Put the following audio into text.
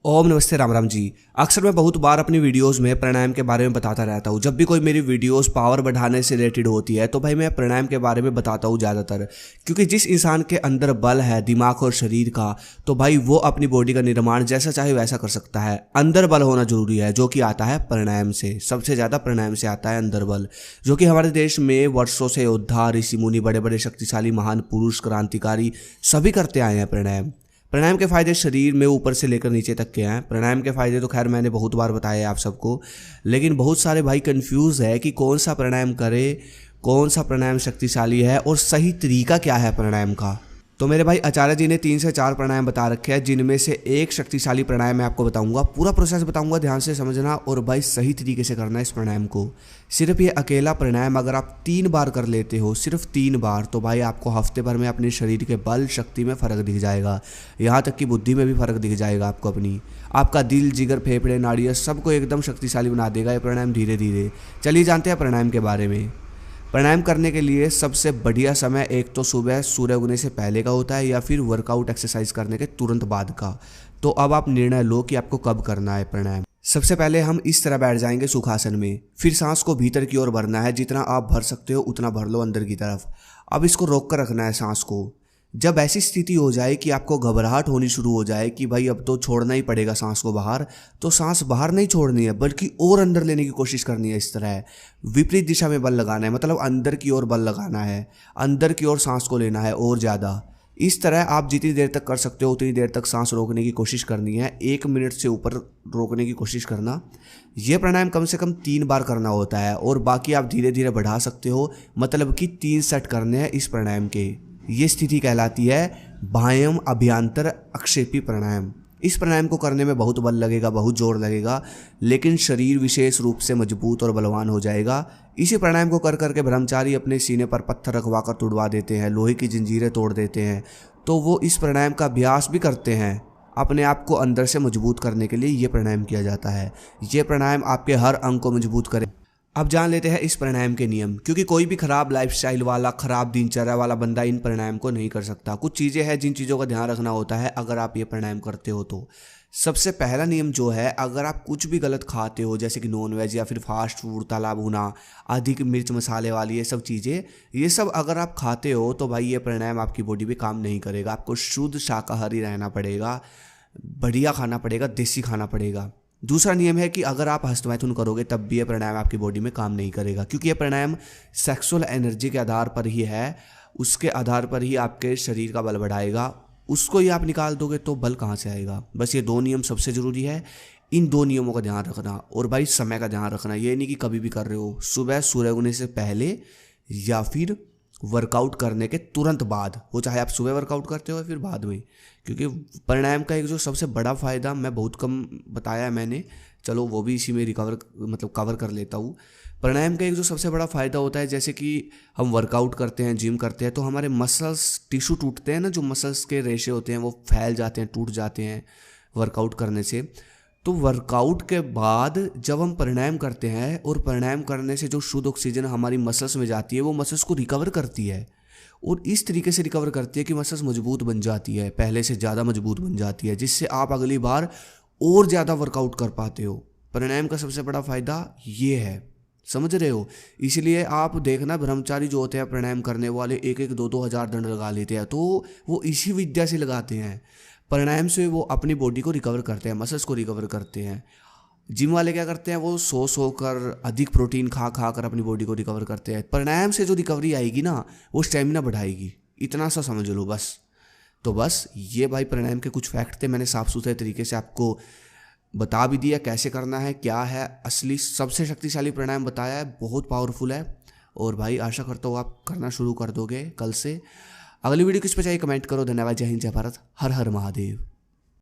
ओम नमस्ते राम राम जी। अक्सर मैं बहुत बार अपनी वीडियोस में प्राणायाम के बारे में बताता रहता हूँ। जब भी कोई मेरी वीडियोस पावर बढ़ाने से रिलेटेड होती है तो भाई मैं प्राणायाम के बारे में बताता हूँ ज़्यादातर, क्योंकि जिस इंसान के अंदर बल है दिमाग और शरीर का, तो भाई वो अपनी बॉडी का निर्माण जैसा चाहे वैसा कर सकता है। अंदर बल होना जरूरी है, जो कि आता है प्राणायाम से। सबसे ज़्यादा प्राणायाम से आता है अंदर बल, जो कि हमारे देश में वर्षों से योद्धा, ऋषि मुनि, बड़े बड़े शक्तिशाली महान पुरुष, क्रांतिकारी सभी करते आए हैं प्राणायाम। प्राणायाम के फायदे शरीर में ऊपर से लेकर नीचे तक के हैं। प्राणायाम के फायदे तो खैर मैंने बहुत बार बताए आप सबको, लेकिन बहुत सारे भाई कंफ्यूज है कि कौन सा प्राणायाम करे, कौन सा प्राणायाम शक्तिशाली है और सही तरीका क्या है प्राणायाम का। तो मेरे भाई आचार्य जी ने 3 से 4 प्राणायाम बता रखे हैं, जिनमें से एक शक्तिशाली प्राणायाम मैं आपको बताऊंगा। पूरा प्रोसेस बताऊंगा, ध्यान से समझना और भाई सही तरीके से करना है इस प्राणायाम को। सिर्फ ये अकेला प्राणायाम अगर आप 3 बार कर लेते हो, सिर्फ 3 बार, तो भाई आपको हफ्ते भर में अपने शरीर के बल शक्ति में फ़र्क दिख जाएगा। यहाँ तक कि बुद्धि में भी फ़र्क दिख जाएगा आपको अपनी। आपका दिल, जिगर, फेफड़े, नाड़ियाँ सबको एकदम शक्तिशाली बना देगा ये प्राणायाम धीरे धीरे। चलिए जानते हैं प्राणायाम के बारे में। प्राणायाम करने के लिए सबसे बढ़िया समय एक तो सुबह सूर्य उगने से पहले का होता है, या फिर वर्कआउट एक्सरसाइज करने के तुरंत बाद का। तो अब आप निर्णय लो कि आपको कब करना है प्राणायाम। सबसे पहले हम इस तरह बैठ जाएंगे सुखासन में। फिर सांस को भीतर की ओर भरना है, जितना आप भर सकते हो उतना भर लो अंदर की तरफ। अब इसको रोक कर रखना है सांस को। जब ऐसी स्थिति हो जाए कि आपको घबराहट होनी शुरू हो जाए कि भाई अब तो छोड़ना ही पड़ेगा सांस को बाहर, तो सांस बाहर नहीं छोड़नी है बल्कि और अंदर लेने की कोशिश करनी है। इस तरह विपरीत दिशा में बल लगाना है, मतलब अंदर की ओर बल लगाना है, अंदर की ओर सांस को लेना है और ज़्यादा। इस तरह आप जितनी देर तक कर सकते हो उतनी देर तक सांस रोकने की कोशिश करनी है। 1 मिनट से ऊपर रोकने की कोशिश करना। यह प्राणायाम कम से कम 3 बार करना होता है और बाकी आप धीरे धीरे बढ़ा सकते हो, मतलब कि 3 सेट करने हैं इस प्राणायाम के। ये स्थिति कहलाती है बाह्यम अभ्यंतर अक्षेपी प्राणायाम। इस प्राणायाम को करने में बहुत बल लगेगा, बहुत जोर लगेगा, लेकिन शरीर विशेष रूप से मजबूत और बलवान हो जाएगा। इसी प्राणायाम को कर करके ब्रह्मचारी अपने सीने पर पत्थर रखवा कर तुड़वा देते हैं, लोहे की जंजीरें तोड़ देते हैं। तो वो इस प्राणायाम का अभ्यास भी करते हैं। अपने आप को अंदर से मजबूत करने के लिए ये प्राणायाम किया जाता है। ये प्राणायाम आपके हर अंग को मजबूत करे। अब जान लेते हैं इस प्राणायाम के नियम, क्योंकि कोई भी खराब लाइफस्टाइल वाला, खराब दिनचर्या वाला बंदा इन प्राणायाम को नहीं कर सकता। कुछ चीज़ें हैं जिन चीज़ों का ध्यान रखना होता है अगर आप ये प्राणायाम करते हो तो। सबसे पहला नियम जो है, अगर आप कुछ भी गलत खाते हो जैसे कि नॉनवेज या फिर फास्ट फूड, तला भुना, अधिक मिर्च मसाले वाली ये सब चीज़ें, ये सब अगर आप खाते हो तो भाई ये प्राणायाम आपकी बॉडी पे काम नहीं करेगा। आपको शुद्ध शाकाहारी रहना पड़ेगा, बढ़िया खाना पड़ेगा, देसी खाना पड़ेगा। दूसरा नियम है कि अगर आप हस्तमैथुन करोगे तब भी ये प्राणायाम आपकी बॉडी में काम नहीं करेगा, क्योंकि ये प्राणायाम सेक्सुअल एनर्जी के आधार पर ही है। उसके आधार पर ही आपके शरीर का बल बढ़ाएगा। उसको ही आप निकाल दोगे तो बल कहाँ से आएगा। बस ये 2 नियम सबसे ज़रूरी है। इन 2 नियमों का ध्यान रखना और भाई समय का ध्यान रखना। ये नहीं कि कभी भी कर रहे हो, सुबह सूर्य उगने से पहले या फिर वर्कआउट करने के तुरंत बाद, वो चाहे आप सुबह वर्कआउट करते हो या फिर बाद में। क्योंकि प्राणायाम का एक जो सबसे बड़ा फ़ायदा मैं बहुत कम बताया है मैंने, चलो वो भी इसी में कवर कर लेता हूँ। प्राणायाम का एक जो सबसे बड़ा फ़ायदा होता है, जैसे कि हम वर्कआउट करते हैं, जिम करते हैं, तो हमारे मसल्स टिश्यू टूटते हैं ना, जो मसल्स के रेशे होते हैं वो फैल जाते हैं, टूट जाते हैं वर्कआउट करने से। तो वर्कआउट के बाद जब हम प्राणायाम करते हैं और प्राणायाम करने से जो शुद्ध ऑक्सीजन हमारी मसल्स में जाती है वो मसल्स को रिकवर करती है, और इस तरीके से रिकवर करती है कि मसल्स मजबूत बन जाती है, पहले से ज़्यादा मजबूत बन जाती है, जिससे आप अगली बार और ज़्यादा वर्कआउट कर पाते हो। प्राणायाम का सबसे बड़ा फ़ायदा ये है, समझ रहे हो। इसलिए आप देखना, ब्रह्मचारी जो होते हैं प्राणायाम करने वाले 1-1, 2-2 हज़ार दंड लगा लेते हैं, तो वो इसी विद्या से लगाते हैं। प्राणायाम से वो अपनी बॉडी को रिकवर करते हैं, मसल्स को रिकवर करते हैं। जिम वाले क्या करते हैं, वो सो कर अधिक प्रोटीन खा कर अपनी बॉडी को रिकवर करते हैं। प्राणायाम से जो रिकवरी आएगी ना, वो स्टेमिना बढ़ाएगी। इतना सा समझ लो बस। तो बस ये भाई प्राणायाम के कुछ फैक्ट थे, मैंने साफ सुथरे तरीके से आपको बता भी दिया कैसे करना है, क्या है असली सबसे शक्तिशाली प्राणायाम बताया है, बहुत पावरफुल है। और भाई आशा करता हूँ आप करना शुरू कर दोगे कल से। अगली वीडियो किस पे चाहिए कमेंट करो। धन्यवाद। जय हिंद, जय भारत, हर हर महादेव।